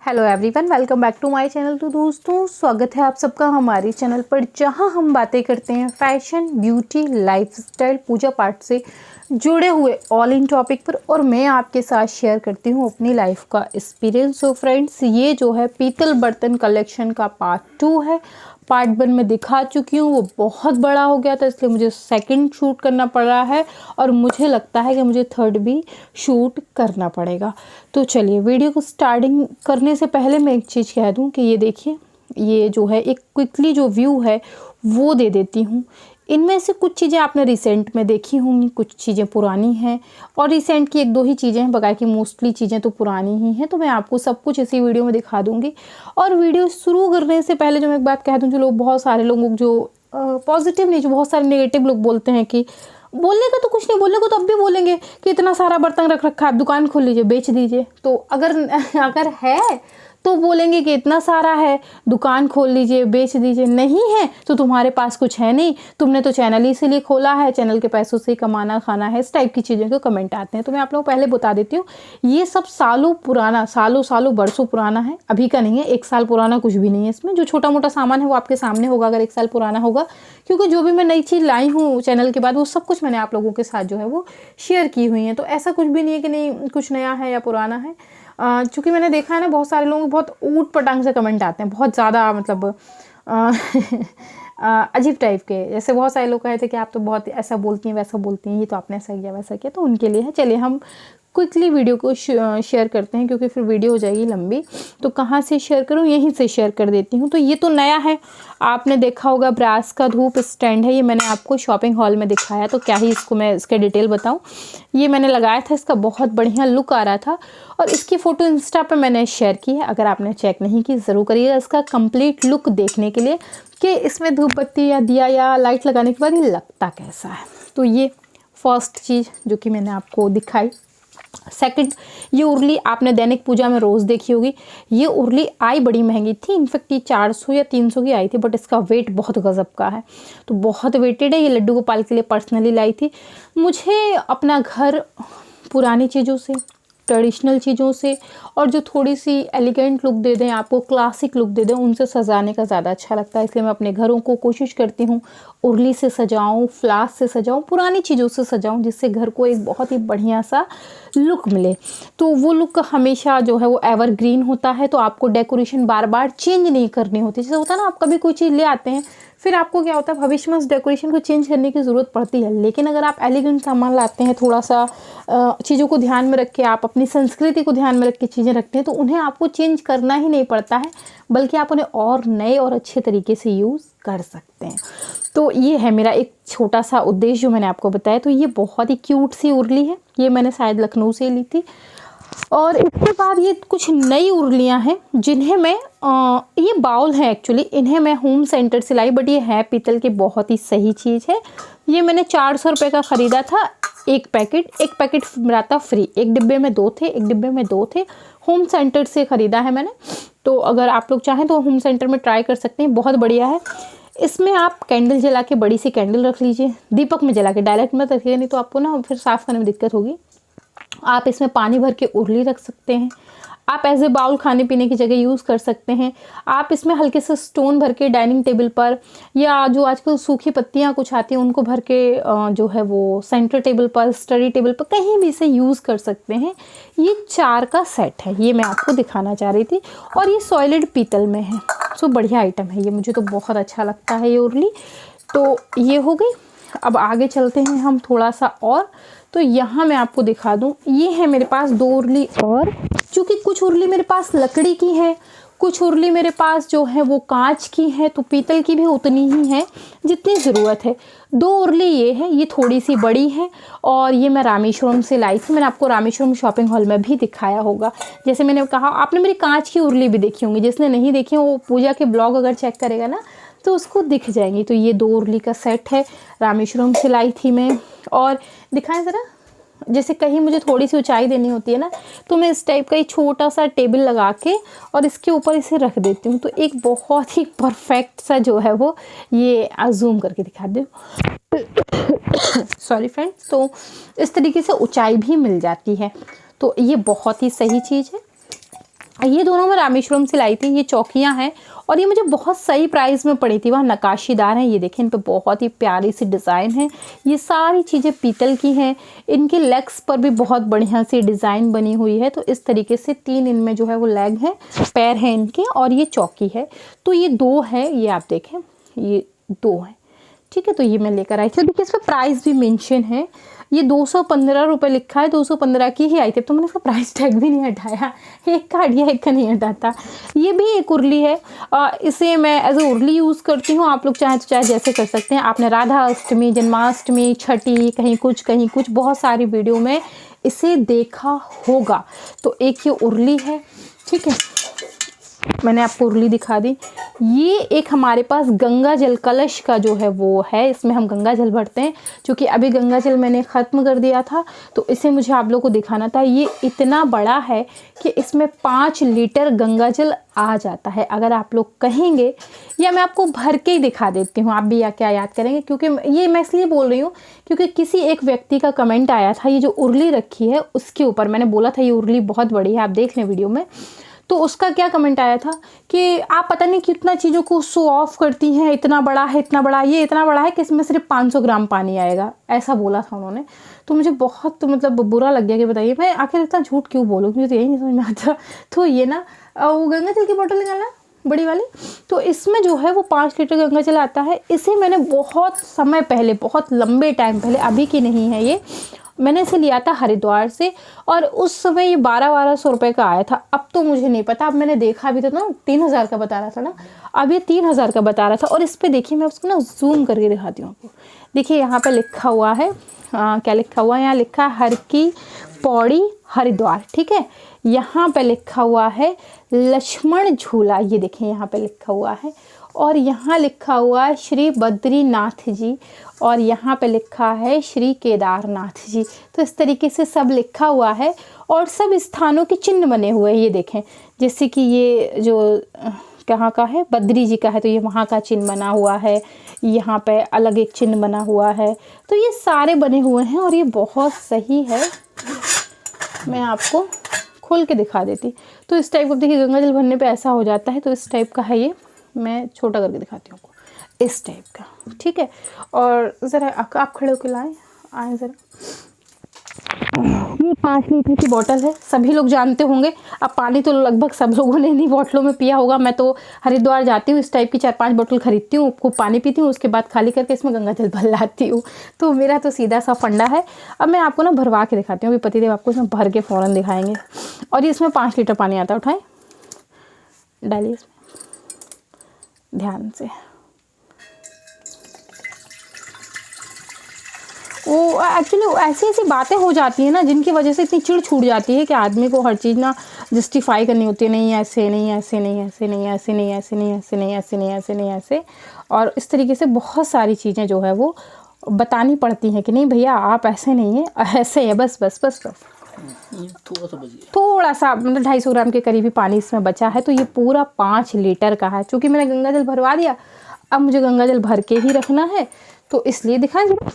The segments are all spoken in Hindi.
Hello everyone, welcome back to my channel. तो दोस्तों, स्वागत है आप सबका हमारे चैनल पर, जहां हम बातें करते हैं फैशन, ब्यूटी, लाइफस्टाइल, पूजा पाठ से जुड़े हुए ऑल इन टॉपिक पर। और मैं आपके साथ शेयर करती हूं अपनी लाइफ का एक्सपीरियंस। सो फ्रेंड्स, ये जो है पीतल बर्तन कलेक्शन का पार्ट 2 है। पार्ट 1 में दिखा चुकी हूँ, वो बहुत बड़ा हो गया था, इसलिए मुझे सेकंड शूट करना पड़ रहा है और मुझे लगता है कि मुझे थर्ड भी शूट करना पड़ेगा। तो चलिए, वीडियो को स्टार्टिंग करने से पहले मैं एक चीज़ कह दूं कि ये देखिए, ये जो है एक क्विकली जो व्यू है वो दे देती हूँ। इनमें से कुछ चीज़ें आपने रिसेंट में देखी होंगी, कुछ चीज़ें पुरानी हैं और रिसेंट की 1-2 ही चीज़ें हैं, बगैर की मोस्टली चीज़ें तो पुरानी ही हैं। तो मैं आपको सब कुछ इसी वीडियो में दिखा दूंगी। और वीडियो शुरू करने से पहले जो मैं एक बात कह दूँ, जो लोग बहुत सारे लोग जो पॉजिटिव नहीं, जो बहुत सारे नेगेटिव लोग बोलते हैं कि बोलने का तो कुछ नहीं, बोलने को तो अब भी बोलेंगे कि इतना सारा बर्तन रख रखा है, आप दुकान खोल लीजिए, बेच दीजिए। तो अगर है तो बोलेंगे कि इतना सारा है, दुकान खोल लीजिए, बेच दीजिए। नहीं है तो तुम्हारे पास कुछ है नहीं, तुमने तो चैनल ही इसीलिए खोला है, चैनल के पैसों से कमाना खाना है, इस टाइप की चीज़ों के कमेंट आते हैं। तो मैं आप लोगों को पहले बता देती हूँ, ये सब सालों पुराना, सालों बरसों पुराना है, अभी का नहीं है। 1 साल पुराना कुछ भी नहीं है इसमें। जो छोटा मोटा सामान है वो आपके सामने होगा अगर 1 साल पुराना होगा, क्योंकि जो भी मैं नई चीज़ लाई हूँ चैनल के बाद, वो सब कुछ मैंने आप लोगों के साथ जो है वो शेयर की हुई है। तो ऐसा कुछ भी नहीं है कि नहीं कुछ नया है या पुराना है। चूँकि मैंने देखा है ना, बहुत सारे लोग बहुत ऊट पटांग से कमेंट आते हैं, बहुत ज़्यादा मतलब अजीब टाइप के। जैसे बहुत सारे लोग कहते हैं कि आप तो बहुत ऐसा बोलती हैं, वैसा बोलती हैं, ये तो आपने ऐसा किया वैसा किया। तो उनके लिए है। चलिए हम क्विकली वीडियो को शेयर करते हैं, क्योंकि फिर वीडियो हो जाएगी लंबी। तो कहाँ से शेयर करूँ, यहीं से शेयर कर देती हूँ। तो ये तो नया है, आपने देखा होगा, ब्रास का धूप स्टैंड है। ये मैंने आपको शॉपिंग हॉल में दिखाया, तो क्या ही इसको मैं इसके डिटेल बताऊँ। ये मैंने लगाया था, इसका बहुत बढ़िया लुक आ रहा था और इसकी फ़ोटो इंस्टा पे मैंने शेयर की है। अगर आपने चेक नहीं की ज़रूर करिएगा इसका कंप्लीट लुक देखने के लिए, कि इसमें धूप बत्ती या दिया या लाइट लगाने के बाद ये लगता कैसा है। तो ये फर्स्ट चीज़ जो कि मैंने आपको दिखाई। सेकंड, ये उर्ली आपने दैनिक पूजा में रोज़ देखी होगी। ये उर्ली आई बड़ी महंगी थी, इनफैक्ट ये 400 या 300 की आई थी, बट इसका वेट बहुत गजब का है, तो बहुत वेटेड है। ये लड्डू गोपाल के लिए पर्सनली लाई थी। मुझे अपना घर पुरानी चीज़ों से, ट्रेडिशनल चीज़ों से और जो थोड़ी सी एलिगेंट लुक दे दें, आपको क्लासिक लुक दे दें, उनसे सजाने का ज़्यादा अच्छा लगता है। इसलिए मैं अपने घरों को कोशिश करती हूँ उर्ली से सजाऊँ, फ्लास से सजाऊँ, पुरानी चीज़ों से सजाऊँ, जिससे घर को एक बहुत ही बढ़िया सा लुक मिले। तो वो लुक हमेशा जो है वो एवरग्रीन होता है, तो आपको डेकोरेशन बार बार चेंज नहीं करनी होती। जैसे होता है ना, आप कभी कोई चीज़ ले आते हैं, फिर आपको क्या होता है, भविष्य में उस डेकोरेशन को चेंज करने की ज़रूरत पड़ती है। लेकिन अगर आप एलिगेंट सामान लाते हैं, थोड़ा सा चीज़ों को ध्यान में रख के, आप अपनी संस्कृति को ध्यान में रख के चीज़ें रखते हैं, तो उन्हें आपको चेंज करना ही नहीं पड़ता है, बल्कि आप उन्हें और नए और अच्छे तरीके से यूज़ कर सकते हैं। तो ये है मेरा एक छोटा सा उद्देश्य जो मैंने आपको बताया। तो ये बहुत ही क्यूट सी उर्ली है, ये मैंने शायद लखनऊ से ली थी। और इसके बाद ये कुछ नई उर्लियाँ हैं, जिन्हें मैं ये बाउल है एक्चुअली, इन्हें मैं होम सेंटर से लाई, बट ये है पीतल की, बहुत ही सही चीज़ है। ये मैंने 400 रुपये का ख़रीदा था। एक पैकेट मिला था फ्री, एक डिब्बे में 2 थे, एक डिब्बे में 2 थे। होम सेंटर से ख़रीदा है मैंने। तो अगर आप लोग चाहें तो होम सेंटर में ट्राई कर सकते हैं, बहुत बढ़िया है। इसमें आप कैंडल जला के, बड़ी सी कैंडल रख लीजिए, दीपक में जला के, डायरेक्ट मत रखिए, नहीं तो आपको ना फिर साफ़ करने में दिक्कत होगी। आप इसमें पानी भर के उर्ली रख सकते हैं। आप एज ए बाउल खाने पीने की जगह यूज़ कर सकते हैं। आप इसमें हल्के से स्टोन भर के डाइनिंग टेबल पर, या जो आजकल सूखी पत्तियां कुछ आती हैं उनको भर के जो है वो सेंटर टेबल पर, स्टडी टेबल पर, कहीं भी इसे यूज़ कर सकते हैं। ये 4 का सेट है, ये मैं आपको दिखाना चाह रही थी। और ये सॉलिड पीतल में है, सो बढ़िया आइटम है ये, मुझे तो बहुत अच्छा लगता है ये उर्ली। तो ये हो गई। अब आगे चलते हैं हम थोड़ा सा और। तो यहाँ मैं आपको दिखा दूँ, ये है मेरे पास 2 उर्ली और। चूँकि कुछ उर्ली मेरे पास लकड़ी की है, कुछ उर्ली मेरे पास जो है वो कांच की है, तो पीतल की भी उतनी ही है जितनी ज़रूरत है। 2 उर्ली ये है, ये थोड़ी सी बड़ी है और ये मैं रामेश्वरम से लाई थी। मैंने आपको रामेश्वरम शॉपिंग हॉल में भी दिखाया होगा। जैसे मैंने कहा, आपने मेरी कांच की उर्ली भी देखी होंगी, जिसने नहीं देखी वो पूजा के ब्लॉग अगर चेक करेगा ना तो उसको दिख जाएंगी। तो ये 2 उर्ली का सेट है, रामेश्वरम से लाई थी मैं। और दिखाएं ज़रा, जैसे कहीं मुझे थोड़ी सी ऊंचाई देनी होती है ना, तो मैं इस टाइप का एक छोटा सा टेबल लगा के और इसके ऊपर इसे रख देती हूँ। तो एक बहुत ही परफेक्ट सा जो है वो, ये जूम करके दिखा दूँ, सॉरी फ्रेंड्स। तो इस तरीके से ऊंचाई भी मिल जाती है, तो ये बहुत ही सही चीज़ है। ये दोनों मैं रामेश्वरम से लाई थी। ये चौकियाँ हैं और ये मुझे बहुत सही प्राइस में पड़ी थी। वहाँ नक्काशीदार हैं, ये देखें, इन पे बहुत ही प्यारी सी डिज़ाइन है। ये सारी चीज़ें पीतल की हैं। इनके लेग्स पर भी बहुत बढ़िया सी डिज़ाइन बनी हुई है। तो इस तरीके से 3 इनमें जो है वो लेग हैं, पैर हैं इनके, और ये चौकी है। तो ये 2 है, ये आप देखें, ये 2 हैं, ठीक है। तो ये मैं लेकर आई थी। देखिए इस पर प्राइस भी मेंशन है। ये 215 रुपये लिखा है, 215 की ही आई थी। तो मैंने इसका प्राइस टैग भी नहीं हटाया, एक का हट गया, एक का नहीं हटाता। ये भी एक उर्ली है, इसे मैं एज ए उर्ली यूज़ करती हूँ। आप लोग चाहें तो चाहे जैसे कर सकते हैं। आपने राधा अष्टमी, जन्माष्टमी, छठी, कहीं कुछ बहुत सारी वीडियो में इसे देखा होगा। तो एक ये उर्ली है, ठीक है, मैंने आपको उर्ली दिखा दी। ये एक हमारे पास गंगा जल कलश का जो है वो है, इसमें हम गंगा जल भरते हैं। क्योंकि अभी गंगा जल मैंने ख़त्म कर दिया था, तो इसे मुझे आप लोगों को दिखाना था। ये इतना बड़ा है कि इसमें 5 लीटर गंगा जल आ जाता है। अगर आप लोग कहेंगे, या मैं आपको भर के ही दिखा देती हूँ, आप भी या क्या याद करेंगे। क्योंकि ये मैं इसलिए बोल रही हूँ क्योंकि किसी एक व्यक्ति का कमेंट आया था, ये जो उर्ली रखी है उसके ऊपर मैंने बोला था ये उर्ली बहुत बड़ी है, आप देख लें वीडियो में। तो उसका क्या कमेंट आया था कि आप पता नहीं कितना चीज़ों को शो ऑफ करती हैं, इतना बड़ा है, इतना बड़ा, ये इतना बड़ा है कि इसमें सिर्फ 500 ग्राम पानी आएगा, ऐसा बोला था उन्होंने। तो मुझे बहुत मतलब बुरा लग गया कि बताइए मैं आखिर इतना झूठ क्यों बोलूँ, मुझे तो यही नहीं समझ में आता। तो ये ना वो गंगा जल की बोतल निकालना बड़ी वाली, तो इसमें जो है वो 5 लीटर गंगा जल आता है। इसे मैंने बहुत समय पहले, बहुत लंबे टाइम पहले, अभी की नहीं है ये, मैंने इसे लिया था हरिद्वार से, और उस समय ये 1200 रुपये का आया था। अब तो मुझे नहीं पता, अब मैंने देखा भी तो ना 3000 का बता रहा था ना, अब ये 3000 का बता रहा था। और इस पे देखिए, मैं उसको ना जूम करके दिखाती हूँ आपको। देखिए यहाँ पे लिखा हुआ है, क्या लिखा हुआ है, यहाँ लिखा है हर की पौड़ी हरिद्वार, ठीक है। यहाँ पे लिखा हुआ है लक्ष्मण झूला, ये देखें यहाँ पे लिखा हुआ है। और यहाँ लिखा हुआ है श्री बद्रीनाथ जी, और यहाँ पे लिखा है श्री केदारनाथ जी। तो इस तरीके से सब लिखा हुआ है, और सब स्थानों के चिन्ह बने हुए हैं। ये देखें, जैसे कि ये जो कहाँ का है, बद्री जी का है, तो ये वहाँ का चिन्ह बना हुआ है, यहाँ पे अलग एक चिन्ह बना हुआ है। तो ये सारे बने हुए हैं और ये बहुत सही है। मैं आपको खोल के दिखा देती। तो इस टाइप का देखिए, गंगा जल भरने पे ऐसा हो जाता है। तो इस टाइप का है ये, मैं छोटा करके दिखाती हूँ आपको, इस टाइप का, ठीक है। और ज़रा आप खड़े होकर लाएँ, आए ज़रा। ये 5 लीटर की बोतल है, सभी लोग जानते होंगे। अब पानी तो लगभग सब लोगों ने इन्हीं बोतलों में पिया होगा। मैं तो हरिद्वार जाती हूँ, इस टाइप की 4-5 बोतल खरीदती हूँ, खूब पानी पीती हूँ, उसके बाद खाली करके इसमें गंगा जल भर लाती हूँ। तो मेरा तो सीधा सा फंडा है। अब मैं आपको ना भरवा के दिखाती हूँ, अभी पतिदेव आपको इसमें भर के फ़ौरन दिखाएंगे। और इसमें 5 लीटर पानी आता है, उठाएँ, डालिए इसमें ध्यान से। वो एक्चुअली ऐसी ऐसी बातें हो जाती हैं ना, जिनकी वजह से इतनी चिढ़ छूट जाती है कि आदमी को हर चीज़ ना जस्टिफाई करनी होती है। नहीं ऐसे नहीं, ऐसे नहीं, ऐसे नहीं, ऐसे नहीं, ऐसे नहीं, ऐसे नहीं, ऐसे नहीं, ऐसे नहीं, ऐसे। और इस तरीके से बहुत सारी चीज़ें जो है वो बतानी पड़ती हैं कि नहीं भैया आप ऐसे नहीं है, ऐसे है, बस बस बस बस। थोड़ा सा मतलब 250 ग्राम के करीब ही पानी इसमें बचा है। तो ये पूरा 5 लीटर का है। चूँकि मैंने गंगा जल भरवा दिया, अब मुझे गंगा जल भर के ही रखना है, तो इसलिए दिखाएं जरा।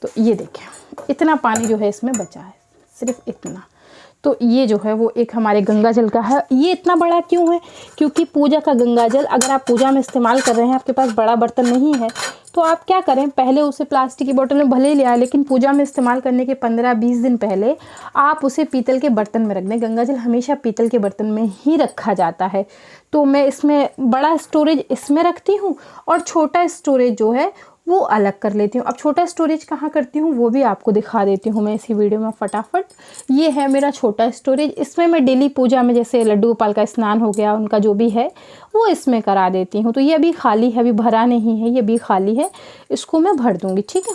तो ये देखें, इतना पानी जो है इसमें बचा है, सिर्फ इतना। तो ये जो है वो एक हमारे गंगा जल का है। ये इतना बड़ा क्यों है? क्योंकि पूजा का गंगा जल अगर आप पूजा में इस्तेमाल कर रहे हैं, आपके पास बड़ा बर्तन नहीं है, तो आप क्या करें, पहले उसे प्लास्टिक की बोतल में भले ही ले आए, लेकिन पूजा में इस्तेमाल करने के 15-20 दिन पहले आप उसे पीतल के बर्तन में रख दें। गंगा जल हमेशा पीतल के बर्तन में ही रखा जाता है। तो मैं इसमें बड़ा स्टोरेज इसमें रखती हूँ, और छोटा स्टोरेज जो है वो अलग कर लेती हूँ। अब छोटा स्टोरेज कहाँ करती हूँ वो भी आपको दिखा देती हूँ मैं इसी वीडियो में फटाफट। ये है मेरा छोटा स्टोरेज, इसमें मैं डेली पूजा में जैसे लड्डू गोपाल का स्नान हो गया, उनका जो भी है वो इसमें करा देती हूँ। तो ये अभी खाली है, अभी भरा नहीं है, ये भी खाली है, इसको मैं भर दूँगी, ठीक है।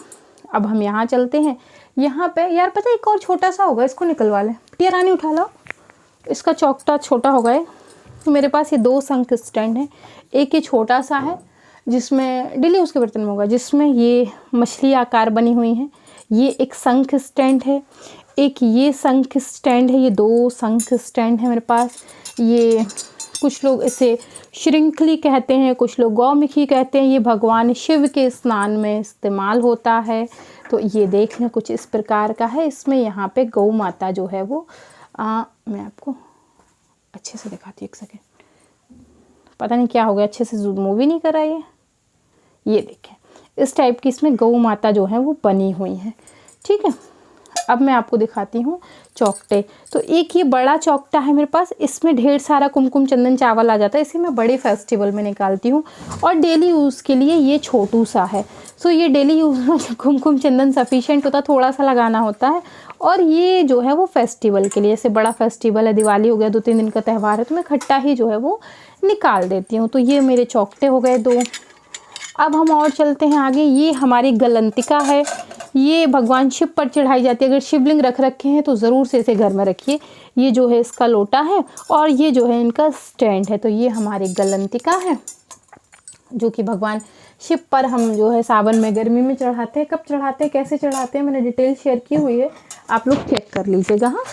अब हम यहाँ चलते हैं। यहाँ पे यार पता है एक और छोटा सा होगा, इसको निकलवा लें। टिया रानी उठा लो, इसका चौकटा छोटा हो गया। तो मेरे पास ये 2 शंख स्टैंड है। एक ये छोटा सा है जिसमें डेली उसके बर्तन में होगा, जिसमें ये मछली आकार बनी हुई हैं। ये एक शंख स्टैंड है, एक ये शंख स्टैंड है। ये 2 शंख स्टैंड है मेरे पास। ये कुछ लोग इसे श्रृंखली कहते हैं, कुछ लोग गौमुखी कहते हैं। ये भगवान शिव के स्नान में इस्तेमाल होता है। तो ये देख लें, कुछ इस प्रकार का है। इसमें यहाँ पे गौ माता जो है वो मैं आपको अच्छे से दिखाती हूँ, एक सेकेंड, पता नहीं क्या हो गया, अच्छे से मूवी नहीं कर रहा ये देखें, इस टाइप की इसमें गौ माता जो है वो बनी हुई है। ठीक है, अब मैं आपको दिखाती हूँ चौकटे। तो एक ये बड़ा चौकटा है मेरे पास, इसमें ढेर सारा कुमकुम चंदन चावल आ जाता है, इसे मैं बड़े फेस्टिवल में निकालती हूँ। और डेली यूज़ के लिए ये छोटू सा है। सो ये डेली यूज़ में कुमकुम चंदन सफिशिएंट होता है, थोड़ा सा लगाना होता है। और ये जो है वो फेस्टिवल के लिए, जैसे बड़ा फेस्टिवल है, दिवाली हो गया, 2-3 दिन का त्यौहार है, तो मैं खट्टा ही जो है वो निकाल देती हूँ। तो ये मेरे चौकटे हो गए 2। अब हम और चलते हैं आगे। ये हमारी गलंतिका है, ये भगवान शिव पर चढ़ाई जाती है। अगर शिवलिंग रख रखे हैं तो ज़रूर से इसे घर में रखिए। ये जो है इसका लोटा है और ये जो है इनका स्टैंड है। तो ये हमारी गलंतिका है जो कि भगवान शिव पर हम जो है सावन में, गर्मी में चढ़ाते हैं। कब चढ़ाते हैं, कैसे चढ़ाते हैं, मैंने डिटेल शेयर की हुई है, आप लोग चेक कर लीजिएगा। हाँ,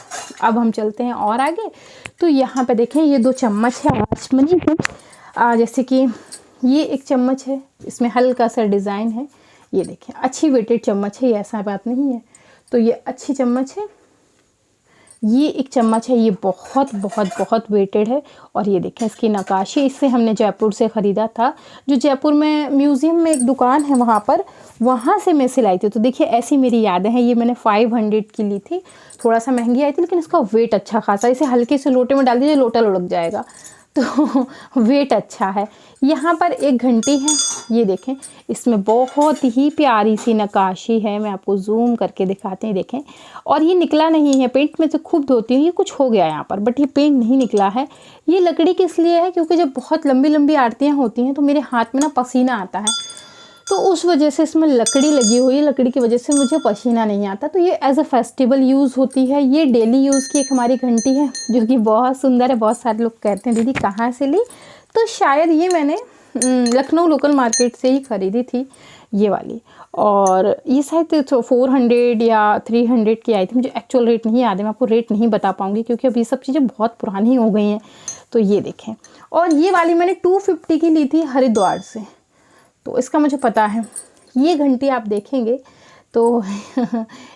अब हम चलते हैं और आगे। तो यहाँ पे देखें, ये 2 चम्मच है आचमनी के। जैसे कि ये एक चम्मच है, इसमें हल्का सा डिज़ाइन है, ये देखें, अच्छी वेटेड चम्मच है, ये ऐसा बात नहीं है। तो ये अच्छी चम्मच है। ये एक चम्मच है, ये बहुत बहुत बहुत वेटेड है। और ये देखें इसकी नक्काशी, इससे हमने जयपुर से ख़रीदा था। जो जयपुर में म्यूज़ियम में एक दुकान है वहाँ से मैं सिलाई थी। तो देखिए ऐसी मेरी यादें हैं। ये मैंने 500 की ली थी, थोड़ा सा महंगी आई थी, लेकिन इसका वेट अच्छा खासा। इसे हल्के से लोटे में डाल दीजिए, लोटा लुढ़क जाएगा, तो वेट अच्छा है। यहाँ पर एक घंटी है, ये देखें, इसमें बहुत ही प्यारी सी नक्काशी है। मैं आपको जूम करके दिखाते हैं, देखें। और ये निकला नहीं है, पेंट में से खूब धोती हूँ, ये कुछ हो गया यहाँ पर, बट ये पेंट नहीं निकला है। ये लकड़ी किस लिए है, क्योंकि जब बहुत लंबी लंबी आरतियाँ होती हैं तो मेरे हाथ में ना पसीना आता है, तो उस वजह से इसमें लकड़ी लगी हुई है, लकड़ी की वजह से मुझे पसीना नहीं आता। तो ये एज अ फेस्टिवल यूज़ होती है। ये डेली यूज़ की एक हमारी घंटी है जो कि बहुत सुंदर है। बहुत सारे लोग कहते हैं दीदी कहाँ से ली, तो शायद ये मैंने लखनऊ लोकल मार्केट से ही ख़रीदी थी, ये वाली। और ये शायद 400 या 300 की आई थी, मुझे एक्चुअल रेट नहीं याद है, मैं आपको रेट नहीं बता पाऊँगी क्योंकि अब ये सब चीज़ें बहुत पुरानी हो गई हैं। तो ये देखें, और ये वाली मैंने 250 की ली थी हरिद्वार से, तो इसका मुझे पता है। ये घंटी आप देखेंगे तो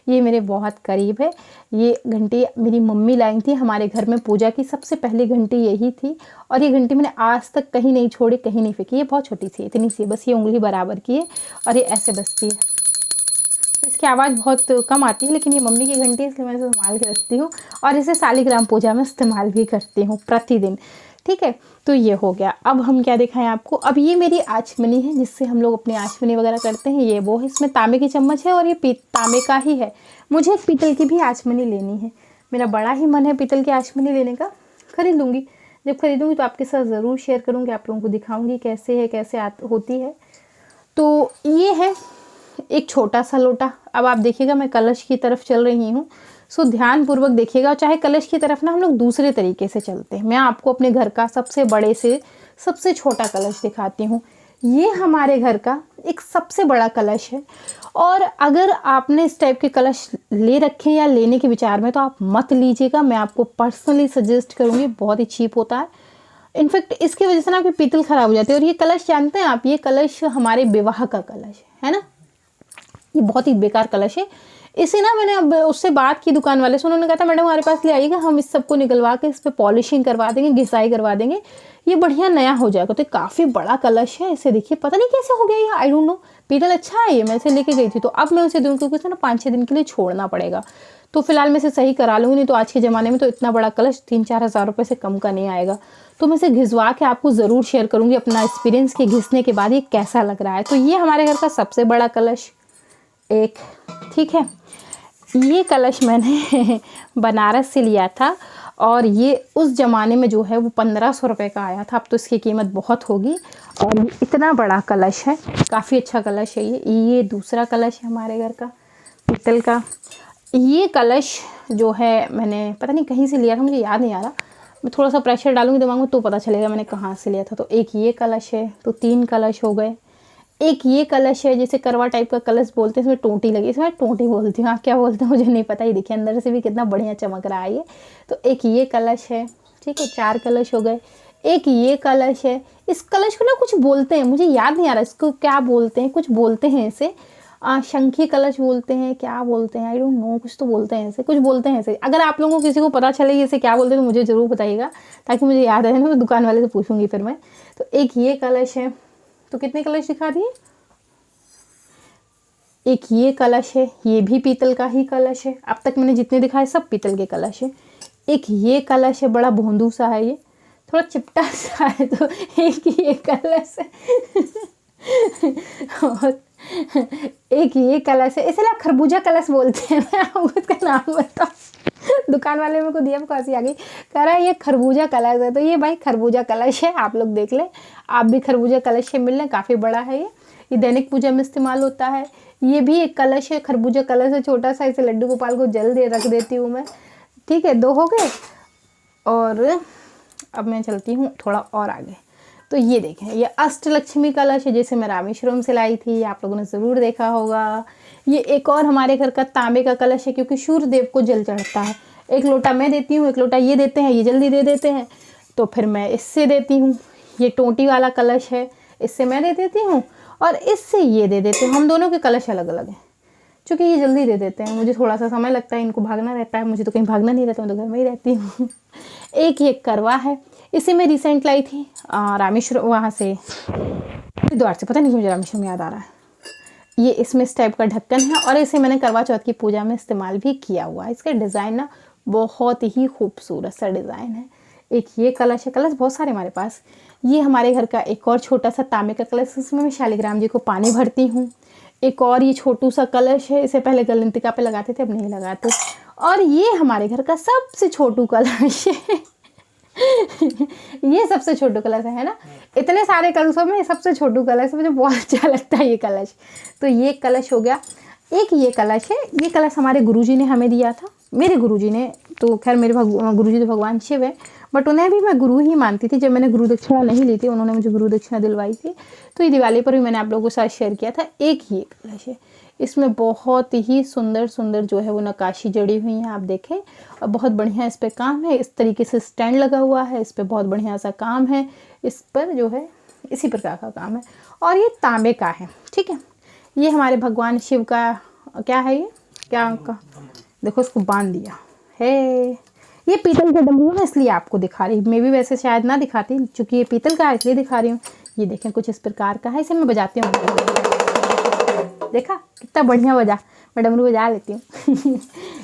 ये मेरे बहुत करीब है। ये घंटी मेरी मम्मी लाई थी हमारे घर में, पूजा की सबसे पहली घंटी यही थी। और ये घंटी मैंने आज तक कहीं नहीं छोड़ी, कहीं नहीं फेंकी। ये बहुत छोटी सी, इतनी सी, बस ये उंगली बराबर की है और ये ऐसे बजती है। तो इसकी आवाज़ बहुत कम आती है, लेकिन ये मम्मी की घंटी है इसलिए मैं इसे संभाल के रखती हूँ। और इसे शालिग्राम पूजा में इस्तेमाल भी करती हूँ प्रतिदिन। ठीक है, तो ये हो गया। अब हम क्या दिखाएं आपको। अब ये मेरी आचमनी है जिससे हम लोग अपनी आचमनी वगैरह करते हैं। ये वो है, इसमें तांबे की चम्मच है और ये तांबे का ही है। मुझे एक पीतल की भी आचमनी लेनी है, मेरा बड़ा ही मन है पीतल की आचमनी लेने का। खरीद लूँगी, जब खरीदूँगी तो आपके साथ ज़रूर शेयर करूँगी, आप लोगों को दिखाऊँगी कैसे है, कैसे होती है। तो ये है एक छोटा सा लोटा। अब आप देखिएगा मैं कलश की तरफ चल रही हूँ, सो ध्यानपूर्वक देखिएगा। और चाहे कलश की तरफ ना हम लोग दूसरे तरीके से चलते हैं। मैं आपको अपने घर का सबसे बड़े से सबसे छोटा कलश दिखाती हूँ। ये हमारे घर का एक सबसे बड़ा कलश है। और अगर आपने इस टाइप के कलश ले रखे हैं या लेने के विचार में, तो आप मत लीजिएगा। मैं आपको पर्सनली सजेस्ट करूँगी, बहुत ही चीप होता है। इनफैक्ट इसकी वजह से ना आपकी पीतल ख़राब हो जाती है। और ये कलश जानते हैं आप, ये कलश हमारे विवाह का कलश है ना, ये बहुत ही बेकार कलश है। इसे ना मैंने अब उससे बात की दुकान वाले से, उन्होंने कहा था मैडम हमारे पास ले आइएगा, हम इस सबको निकलवा के इस पर पॉलिशिंग करवा देंगे, घिसाई करवा देंगे, ये बढ़िया नया हो जाएगा। तो काफ़ी बड़ा कलश है, इसे देखिए, पता नहीं कैसे हो गया ये, आई डोंट नो। पीतल अच्छा है ये, मैं इसे लेके गई थी। तो अब मैं उसे दूँ क्योंकि उसे ना 5-6 दिन के लिए छोड़ना पड़ेगा। तो फिलहाल मैं इसे सही करा लूँगी, नहीं तो आज के ज़माने में तो इतना बड़ा कलश 3-4 हज़ार रुपये से कम का नहीं आएगा। तो मैं इसे घिसवा के आपको ज़रूर शेयर करूँगी अपना एक्सपीरियंस कि घिसने के बाद ये कैसा लग रहा है। तो ये हमारे घर का सबसे बड़ा कलश एक, ठीक है। ये कलश मैंने बनारस से लिया था और ये उस ज़माने में जो है वो 1500 रुपये का आया था। अब तो इसकी कीमत बहुत होगी। और ये इतना बड़ा कलश है, काफ़ी अच्छा कलश है ये दूसरा कलश है हमारे घर का पीतल का। ये कलश जो है मैंने पता नहीं कहीं से लिया था, मुझे याद नहीं आ रहा। मैं थोड़ा सा प्रेशर डालूंगी दिमाग में तो पता चलेगा मैंने कहाँ से लिया था। तो एक ये कलश है, तो 3 कलश हो गए। एक ये कलश है, जैसे करवा टाइप का कलश बोलते हैं, इसमें टोंटी लगी, इसमें टोंटी बोलती हूँ, आप क्या बोलते हैं मुझे नहीं पता। ही देखिए अंदर से भी कितना बढ़िया चमक रहा है ये। तो एक ये कलश है, ठीक है, 4 कलश हो गए। एक ये कलश है, इस कलश को ना कुछ बोलते हैं, मुझे याद नहीं आ रहा इसको क्या बोलते हैं, कुछ बोलते हैं इसे। शंखी कलश बोलते हैं, क्या बोलते हैं, आई डोंट नो, कुछ तो बोलते हैं ऐसे, कुछ बोलते हैं ऐसे। अगर आप लोगों को किसी को पता चले इसे क्या बोलते हैं तो मुझे ज़रूर बताइएगा, ताकि मुझे याद रहे ना, मैं दुकान वाले से पूछूंगी फिर मैं। तो एक ये कलश है, तो कितने कलश दिखा दिए। एक ये कलश है, ये भी पीतल का ही कलश है, अब तक मैंने जितने दिखाए सब पीतल के कलश है। एक ये कलश है, बड़ा भोंदू सा है, ये थोड़ा चिपटा सा है। तो एक ये कलश है और एक ये कलश है, इसलिए आप खरबूजा कलश बोलते हैं। मैं आपको इसका नाम बताऊँ, दुकान वाले मेरे को दिया, मेरे हंसी आ गई, कह रहा है ये खरबूजा कलश है। तो ये भाई खरबूजा कलश है, आप लोग देख लें, आप भी खरबूजा कलश से मिल लें, काफ़ी बड़ा है ये दैनिक पूजा में इस्तेमाल होता है। ये भी एक कलश है, खरबूजा कलश है, छोटा सा, इसे लड्डू गोपाल को जल दे रख देती हूँ मैं। ठीक है, 2 हो गए। और अब मैं चलती हूँ थोड़ा और आगे। तो ये देखें, ये अष्टलक्ष्मी कलश है, जैसे मैं रामेश्वरम से लाई थी, आप लोगों ने ज़रूर देखा होगा। ये एक और हमारे घर का तांबे का कलश है, क्योंकि सूर्य देव को जल चढ़ता है। एक लोटा मैं देती हूँ, एक लोटा ये देते हैं, ये जल्दी दे देते हैं, तो फिर मैं इससे देती हूँ। ये टोंटी वाला कलश है, इससे मैं दे देती हूँ, और इससे ये दे देते हैं। हम दोनों के कलश अलग अलग हैं, क्योंकि ये जल्दी दे देते हैं, मुझे थोड़ा सा समय लगता है, इनको भागना रहता है, मुझे तो कहीं भागना नहीं रहता, मैं तो घर में ही रहती हूँ। एक ये करवा है, इसे मैं रिसेंट लाई थी रामेश्वर, वहाँ से हरिद्वार से, पता नहीं मुझे रामेश्वरम याद आ रहा है। ये इसमें इस टाइप का ढक्कन है, और इसे मैंने करवा चौथ की पूजा में इस्तेमाल भी किया हुआ है। इसका डिज़ाइन ना बहुत ही खूबसूरत सा डिज़ाइन है। एक ये कलश है, कलश बहुत सारे हमारे पास। ये हमारे घर का एक और छोटा सा तांबे का कलश, इसमें मैं शालिग्राम जी को पानी भरती हूँ। एक और ये छोटू सा कलश है, इसे पहले गलंतिका पे लगाते थे, अब नहीं लगाते। और ये हमारे घर का सबसे छोटू कलश है। ये सबसे छोटू कलश है ना, इतने सारे कलशों में सबसे छोटू कलश, मुझे बहुत अच्छा लगता है ये कलश। तो ये कलश हो गया। एक ये कलश है, ये कलश हमारे गुरुजी ने हमें दिया था, मेरे गुरुजी ने। तो खैर मेरे गुरुजी तो भगवान शिव है, बट उन्हें भी मैं गुरु ही मानती थी। जब मैंने गुरु दक्षिणा नहीं ली थी, उन्होंने मुझे गुरु दक्षिणा दिलवाई थी। तो ये दिवाली पर भी मैंने आप लोगों के साथ शेयर किया था। एक ये कलश है, इसमें बहुत ही सुंदर सुंदर जो है वो नक्काशी जड़ी हुई है, आप देखें, और बहुत बढ़िया इस पर काम है। इस तरीके से स्टैंड लगा हुआ है, इस पर बहुत बढ़िया सा काम है, इस पर जो है इसी प्रकार का काम है। और ये तांबे का है, ठीक है। ये हमारे भगवान शिव का क्या है, ये क्या का, देखो इसको बांध दिया है। ये पीतल का डमरू है, इसलिए आपको दिखा रही, मैं भी वैसे शायद ना दिखाती, क्योंकि ये पीतल का है इसलिए दिखा रही हूँ। ये देखें कुछ इस प्रकार का है, इसे मैं बजाती हूँ, देखा कितना बढ़िया बजा, मैं डमरू बजा लेती हूँ।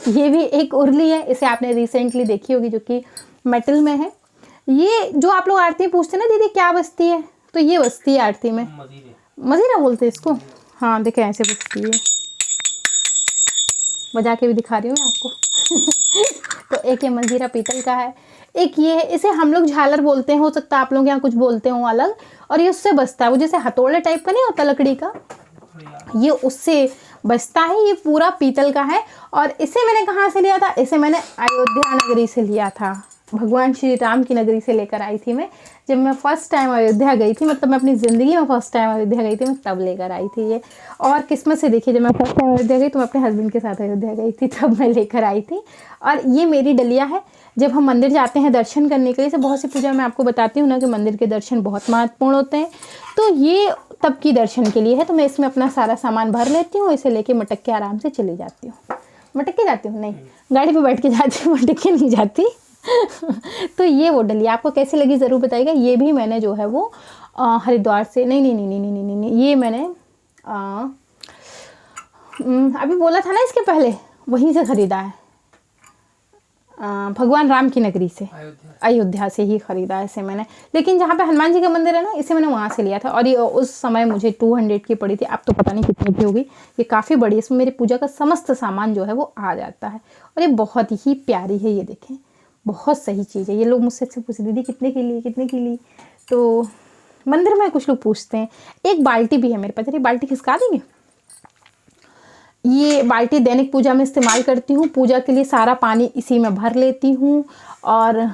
ये भी एक उर्ली है, इसे आपने रिसेंटली देखी होगी, जो कि मेटल में है। ये जो आप लोग आरती पूछते हैं ना, दीदी क्या बजती है, तो ये बजती है आरती में, मजीरा बोलते हैं इसको। हाँ देखें ऐसे बजती है, बजा के भी दिखा रही हूँ मैं आपको। तो एक ये मंजीरा पीतल का है। एक ये है, इसे हम लोग झालर बोलते हैं, हो सकता है आप लोग यहाँ कुछ बोलते हो अलग। और ये उससे बजता है, वो जैसे हथौड़े टाइप का नहीं होता लकड़ी का, ये उससे बजता है। ये पूरा पीतल का है। और इसे मैंने कहाँ से लिया था, इसे मैंने अयोध्या नगरी से लिया था, भगवान श्री राम की नगरी से लेकर आई थी मैं। जब मैं फ़र्स्ट टाइम अयोध्या गई थी, मतलब मैं अपनी ज़िंदगी में फ़र्स्ट टाइम अयोध्या गई थी, मैं तब लेकर आई थी ये। और किस्मत से देखिए, जब मैं फर्स्ट टाइम अयोध्या गई तो मैं अपने हस्बैंड के साथ अयोध्या गई थी, तब मैं लेकर आई थी। और ये मेरी डलिया है। जब हम मंदिर जाते हैं दर्शन करने के लिए, से बहुत सी पूजा मैं आपको बताती हूँ ना कि मंदिर के दर्शन बहुत महत्वपूर्ण होते हैं, तो ये तब की दर्शन के लिए है। तो मैं इसमें अपना सारा सामान भर लेती हूँ, इसे लेके मटक के आराम से चली जाती हूँ। मटक के जाती हूँ नहीं, गाड़ी पे बैठ के जाती हूँ, मटक के नहीं जाती। तो ये वो डलिया आपको कैसी लगी ज़रूर बताइएगा। ये भी मैंने जो है वो हरिद्वार से नहीं, ये मैंने अभी बोला था ना इसके पहले, वहीं से ख़रीदा है, भगवान राम की नगरी से, अयोध्या से ही ख़रीदा है इसे मैंने। लेकिन जहाँ पे हनुमान जी का मंदिर है ना, इसे मैंने वहाँ से लिया था। और ये उस समय मुझे 200 की पड़ी थी, अब तो पता नहीं कितनी की होगी। ये काफ़ी बड़ी है, इसमें मेरी पूजा का समस्त सामान जो है वो आ जाता है। और ये बहुत ही प्यारी है, ये देखें बहुत सही चीज़ है। ये लोग मुझसे पूछते दीदी कितने की ली, तो मंदिर में कुछ लोग पूछते हैं। एक बाल्टी भी है मेरे पास, ये बाल्टी खिसका देंगे। ये बाल्टी दैनिक पूजा में इस्तेमाल करती हूँ, पूजा के लिए सारा पानी इसी में भर लेती हूँ और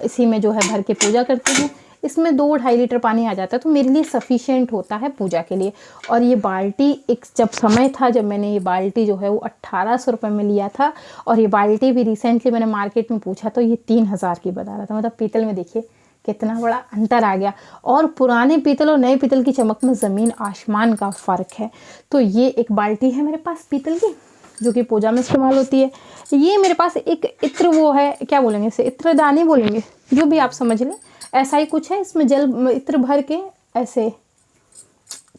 इसी में जो है भर के पूजा करती हूँ। इसमें 2-2.5 लीटर पानी आ जाता है, तो मेरे लिए सफिशिएंट होता है पूजा के लिए। और ये बाल्टी एक जब समय था जब मैंने ये बाल्टी जो है वो 1800 रुपये में लिया था। और ये बाल्टी भी रिसेंटली मैंने मार्केट में पूछा तो ये 3000 की बता रहा था। मतलब पीतल में देखिए कितना बड़ा अंतर आ गया। और पुराने पीतल और नए पीतल की चमक में ज़मीन आसमान का फ़र्क है। तो ये एक बाल्टी है मेरे पास पीतल की, जो कि पूजा में इस्तेमाल होती है। ये मेरे पास एक इत्र, वो है, क्या बोलेंगे इसे, इत्रदानी बोलेंगे, जो भी आप समझ लें, ऐसा ही कुछ है। इसमें जल इत्र भर के ऐसे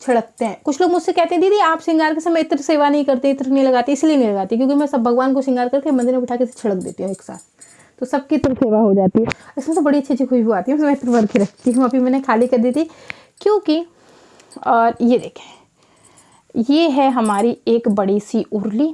छिड़कते हैं। कुछ लोग मुझसे कहते हैं दीदी आप श्रृंगार के समय इत्र सेवा नहीं करते, इत्र नहीं लगाते। इसलिए नहीं लगाती क्योंकि मैं सब भगवान को श्रृंगार करके मंदिर में बिठा के छिड़क देती हूँ एक साथ, तो सबकी इत्र सेवा हो जाती है। इसमें तो बड़ी अच्छी अच्छी खुशबू आती है, मैं इत्र भर के रखती हूँ। अभी मैंने खाली कर दी थी क्योंकि, और ये देखें, ये है हमारी एक बड़ी सी उरली,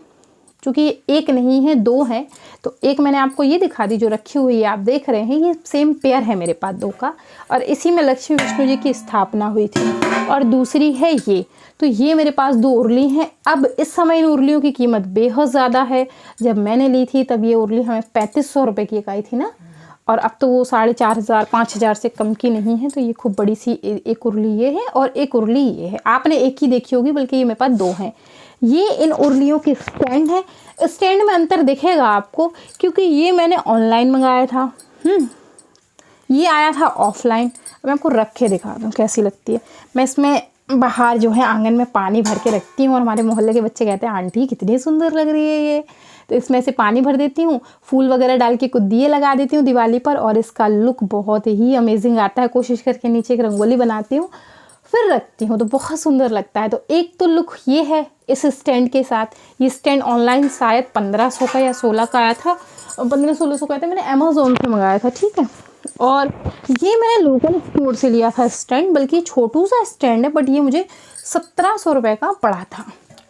क्योंकि एक नहीं है, दो हैं। तो एक मैंने आपको ये दिखा दी जो रखी हुई है, आप देख रहे हैं, ये सेम पेयर है मेरे पास दो का, और इसी में लक्ष्मी विष्णु जी की स्थापना हुई थी। और दूसरी है ये, तो ये मेरे पास दो उरली हैं। अब इस समय इन उरलियों की कीमत बेहद ज़्यादा है। जब मैंने ली थी तब ये उरली हमें 3500 रुपये की एक आई थी ना, और अब तो वो 4500 5000 से कम की नहीं है। तो ये खूब बड़ी सी एक उरली ये है और एक उरली ये है। आपने एक ही देखी होगी, बल्कि ये मेरे पास दो हैं। ये इन उरलियों की स्टैंड है। स्टैंड में अंतर दिखेगा आपको, क्योंकि ये मैंने ऑनलाइन मंगाया था, ये आया था ऑफलाइन। मैं आपको रख के दिखा दूँ कैसी लगती है। मैं इसमें बाहर जो है आंगन में पानी भर के रखती हूँ, और हमारे मोहल्ले के बच्चे कहते हैं आंटी कितनी सुंदर लग रही है ये। तो इसमें से पानी भर देती हूँ, फूल वगैरह डाल के कुछ दिए लगा देती हूँ दिवाली पर, और इसका लुक बहुत ही अमेजिंग आता है। कोशिश करके नीचे एक रंगोली बनाती हूँ, फिर रखती हूँ, तो बहुत सुंदर लगता है। तो एक तो लुक ये है इस स्टैंड के साथ। ये स्टैंड ऑनलाइन शायद 1500 का या 16 का आया था, 1500-1600 का आया था। मैंने अमेज़ोन से मंगाया था, ठीक है। और ये मैंने लोकल स्टोर से लिया था स्टैंड, बल्कि छोटू सा स्टैंड है, बट ये मुझे 1700 रुपये का पड़ा था।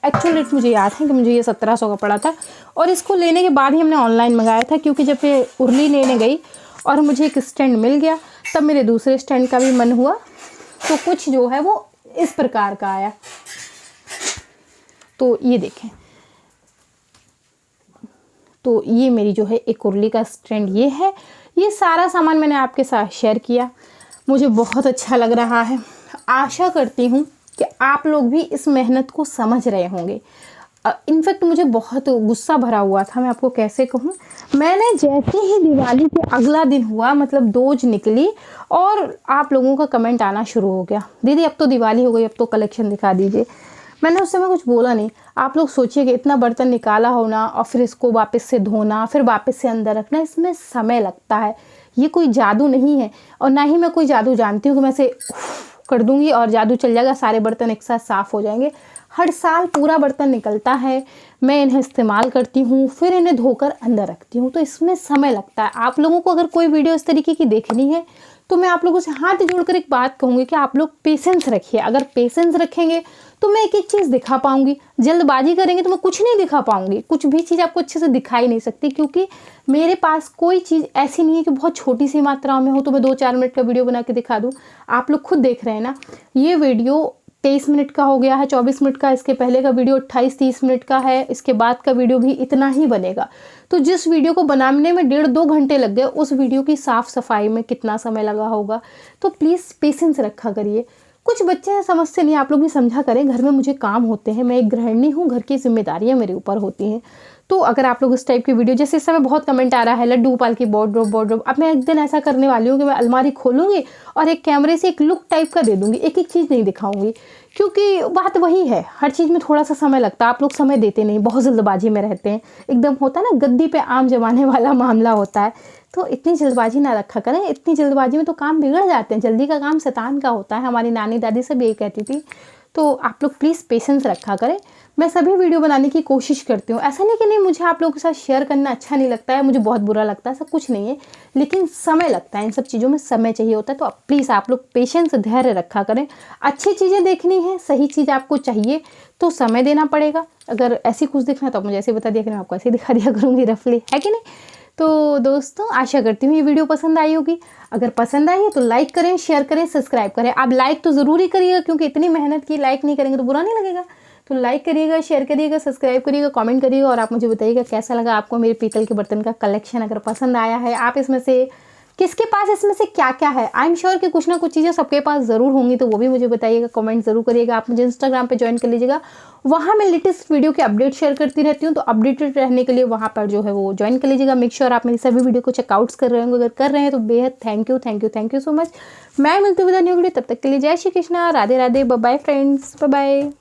एक्चुअल रेट मुझे याद है कि मुझे ये 1700 का पड़ा था। और इसको लेने के बाद ही हमने ऑनलाइन मंगाया था, क्योंकि जब ये उरली लेने गई और मुझे एक स्टैंड मिल गया, तब मेरे दूसरे स्टैंड का भी मन हुआ। तो कुछ जो है वो इस प्रकार का आया। तो ये देखें, तो ये मेरी जो है एक उरली का स्टैंड ये है। ये सारा सामान मैंने आपके साथ शेयर किया, मुझे बहुत अच्छा लग रहा है। आशा करती हूँ कि आप लोग भी इस मेहनत को समझ रहे होंगे। इनफैक्ट मुझे बहुत गुस्सा भरा हुआ था, मैं आपको कैसे कहूँ। मैंने जैसे ही दिवाली के अगला दिन हुआ, मतलब दोज निकली, और आप लोगों का कमेंट आना शुरू हो गया, दीदी अब तो दिवाली हो गई, अब तो कलेक्शन दिखा दीजिए। मैंने उस समय कुछ बोला नहीं। आप लोग सोचिए कि इतना बर्तन निकाला होना, और फिर इसको वापस से धोना, फिर वापस से अंदर रखना, इसमें समय लगता है। ये कोई जादू नहीं है, और ना ही मैं कोई जादू जानती हूँ कि मैं से कर दूंगी और जादू चल जाएगा, सारे बर्तन एक साथ साफ़ हो जाएंगे। हर साल पूरा बर्तन निकलता है, मैं इन्हें इस्तेमाल करती हूँ, फिर इन्हें धोकर अंदर रखती हूँ, तो इसमें समय लगता है। आप लोगों को अगर कोई वीडियो इस तरीके की देखनी है, तो मैं आप लोगों से हाथ जोड़कर एक बात कहूँगी कि आप लोग पेशेंस रखिए। अगर पेशेंस रखेंगे तो मैं एक एक चीज़ दिखा पाऊँगी। जल्दबाजी करेंगे तो मैं कुछ नहीं दिखा पाऊँगी, कुछ भी चीज़ आपको अच्छे से दिखाई नहीं सकती, क्योंकि मेरे पास कोई चीज़ ऐसी नहीं है कि बहुत छोटी सी मात्रा में हो तो मैं 2-4 मिनट का वीडियो बना के दिखा दूँ। आप लोग खुद देख रहे हैं ना, ये वीडियो 23 मिनट का हो गया है, 24 मिनट का। इसके पहले का वीडियो 28-30 मिनट का है, इसके बाद का वीडियो भी इतना ही बनेगा। तो जिस वीडियो को बनाने में 1.5-2 घंटे लग गए, उस वीडियो की साफ़ सफाई में कितना समय लगा होगा। तो प्लीज़ पेशेंस रखा करिए। कुछ बच्चे समझते नहीं, आप लोग भी समझा करें। घर में मुझे काम होते हैं, मैं एक गृहिणी हूँ, घर की जिम्मेदारियाँ मेरे ऊपर होती हैं। तो अगर आप लोग इस टाइप की वीडियो, जैसे इस समय बहुत कमेंट आ रहा है लड्डू गोपाल की वार्डरोब, अब मैं एक दिन ऐसा करने वाली हूँ कि मैं अलमारी खोलूँगी और एक कैमरे से एक लुक टाइप का दे दूँगी, एक एक चीज़ नहीं दिखाऊँगी, क्योंकि बात वही है, हर चीज़ में थोड़ा सा समय लगता है। आप लोग समय देते नहीं, बहुत जल्दबाजी में रहते हैं, एकदम होता है ना गद्दी पे आम जमाने वाला मामला होता है। तो इतनी जल्दबाजी ना रखा करें, इतनी जल्दबाजी में तो काम बिगड़ जाते हैं। जल्दी का काम शैतान का होता है, हमारी नानी दादी सब यही कहती थी। तो आप लोग प्लीज़ पेशेंस रखा करें। मैं सभी वीडियो बनाने की कोशिश करती हूँ, ऐसा नहीं कि नहीं मुझे आप लोगों के साथ शेयर करना अच्छा नहीं लगता है, मुझे बहुत बुरा लगता है, ऐसा कुछ नहीं है, लेकिन समय लगता है, इन सब चीज़ों में समय चाहिए होता है। तो प्लीज़ आप लोग पेशेंस, धैर्य रखा करें। अच्छी चीज़ें देखनी है, सही चीज़ आपको चाहिए तो समय देना पड़ेगा। अगर ऐसी कुछ दिखना तो आप मुझे ऐसे बता दिया कि मैं आपको ऐसे दिखा दिया करूँगी रफली, है कि नहीं। तो दोस्तों आशा करती हूँ ये वीडियो पसंद आई होगी। अगर पसंद आई है तो लाइक करें, शेयर करें, सब्सक्राइब करें। आप लाइक तो ज़रूर ही करिएगा, क्योंकि इतनी मेहनत की, लाइक नहीं करेंगे तो बुरा नहीं लगेगा। तो लाइक करिएगा, शेयर करिएगा, सब्सक्राइब करिएगा, कमेंट करिएगा, और आप मुझे बताइएगा कैसा लगा आपको मेरे पीतल के बर्तन का कलेक्शन। अगर पसंद आया है, आप इसमें से किसके पास इसमें से क्या क्या है। आई एम श्योर कि कुछ ना कुछ चीज़ें सबके पास ज़रूर होंगी, तो वो भी मुझे बताइएगा, कमेंट ज़रूर करिएगा। आप मुझे इंस्टाग्राम पे ज्वाइन कर लीजिएगा, वहाँ मैं लेटेस्ट वीडियो के अपडेट शेयर करती रहती हूँ, तो अपडेटेड रहने के लिए वहाँ पर जो है वो ज्वाइन कर लीजिएगा। मेक श्योर आप मेरी सभी वीडियो को चेकआउट्स कर रहे होंगे, अगर कर रहे हैं तो बेहद thank you thank you thank you so much. मैं मिलती हूँ विद न्यू वीडियो, तब तक के लिए जय Shri Krishna, Radhe Radhe, bye bye friends, bye bye.